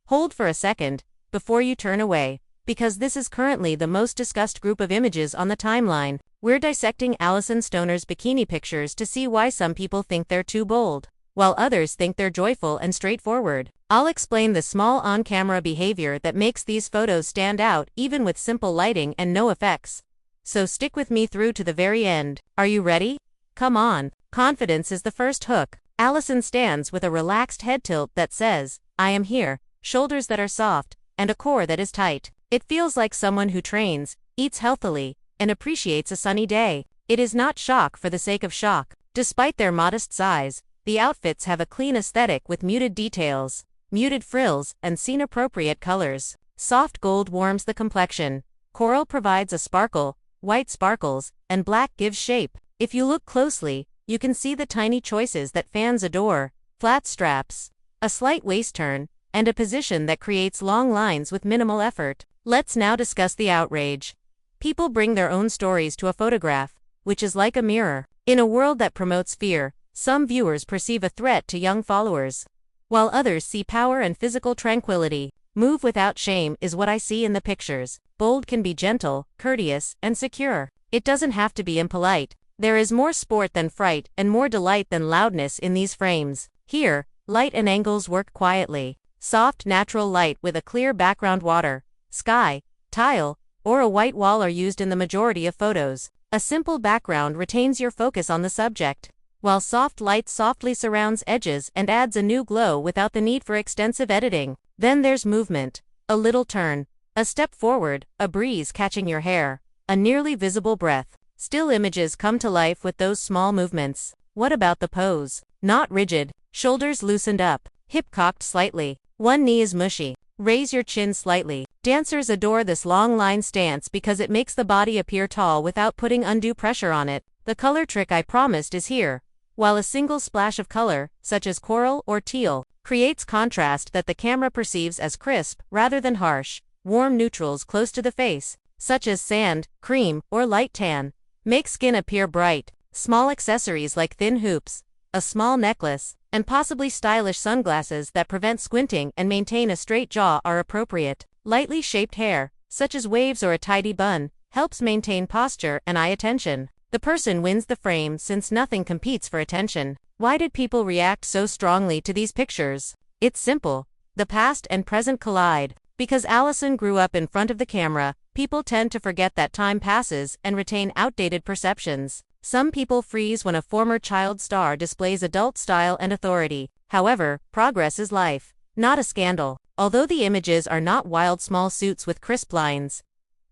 Hold for a second before you turn away, because this is currently the most discussed group of images on the timeline. We're dissecting Alyson Stoner's bikini pictures to see why some people think they're too bold, while others think they're joyful and straightforward. I'll explain the small on-camera behavior that makes these photos stand out even with simple lighting and no effects. So stick with me through to the very end. Are you ready? Come on. Confidence is the first hook. Alyson stands with a relaxed head tilt that says, "I am here," shoulders that are soft, and a core that is tight. It feels like someone who trains, eats healthily, and appreciates a sunny day. It is not shock for the sake of shock. Despite their modest size, the outfits have a clean aesthetic with muted details, muted frills, and scene-appropriate colors. Soft gold warms the complexion. Coral provides a sparkle, white sparkles, and black gives shape. If you look closely, you can see the tiny choices that fans adore: flat straps, a slight waist turn, and a position that creates long lines with minimal effort. Let's now discuss the outrage. People bring their own stories to a photograph, which is like a mirror. In a world that promotes fear, some viewers perceive a threat to young followers, while others see power and physical tranquility. Move without shame is what I see in the pictures. Bold can be gentle, courteous, and secure. It doesn't have to be impolite. There is more sport than fright and more delight than loudness in these frames. Here, light and angles work quietly. Soft, natural light with a clear background, water, sky, tile, or a white wall are used in the majority of photos. A simple background retains your focus on the subject, while soft light softly surrounds edges and adds a new glow without the need for extensive editing. Then there's movement. A little turn, a step forward, a breeze catching your hair, a nearly visible breath. Still images come to life with those small movements. What about the pose? Not rigid, shoulders loosened up, hip cocked slightly, one knee is mushy. Raise your chin slightly. Dancers adore this long line stance because it makes the body appear tall without putting undue pressure on it. The color trick I promised is here. While a single splash of color, such as coral or teal, creates contrast that the camera perceives as crisp rather than harsh, warm neutrals close to the face, such as sand, cream, or light tan, make skin appear bright. Small accessories like thin hoops, a small necklace, and possibly stylish sunglasses that prevent squinting and maintain a straight jaw are appropriate. Lightly shaped hair, such as waves or a tidy bun, helps maintain posture and eye attention. The person wins the frame since nothing competes for attention. Why did people react so strongly to these pictures? It's simple. The past and present collide. Because Alyson grew up in front of the camera, people tend to forget that time passes and retain outdated perceptions. Some people freeze when a former child star displays adult style and authority. However, progress is life, not a scandal. Although the images are not wild small suits with crisp lines,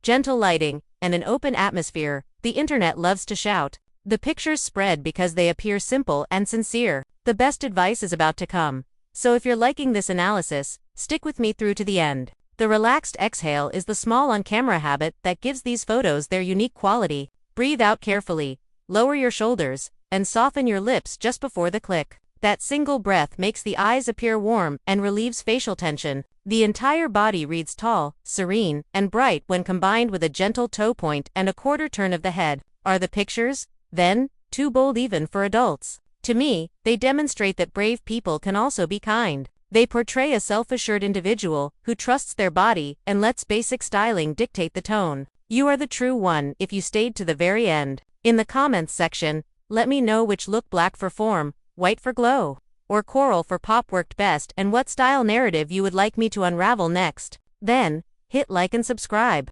gentle lighting, and an open atmosphere, the internet loves to shout. The pictures spread because they appear simple and sincere. The best advice is about to come. So if you're liking this analysis, stick with me through to the end. The relaxed exhale is the small on-camera habit that gives these photos their unique quality. Breathe out carefully, lower your shoulders, and soften your lips just before the click. That single breath makes the eyes appear warm and relieves facial tension. The entire body reads tall, serene, and bright when combined with a gentle toe point and a quarter turn of the head. Are the pictures, then, too bold even for adults? To me, they demonstrate that brave people can also be kind. They portray a self-assured individual who trusts their body and lets basic styling dictate the tone. You are the true one if you stayed to the very end. In the comments section, let me know which look, black for form, white for glow, or coral for pop, worked best, and what style narrative you would like me to unravel next. Then, hit like and subscribe.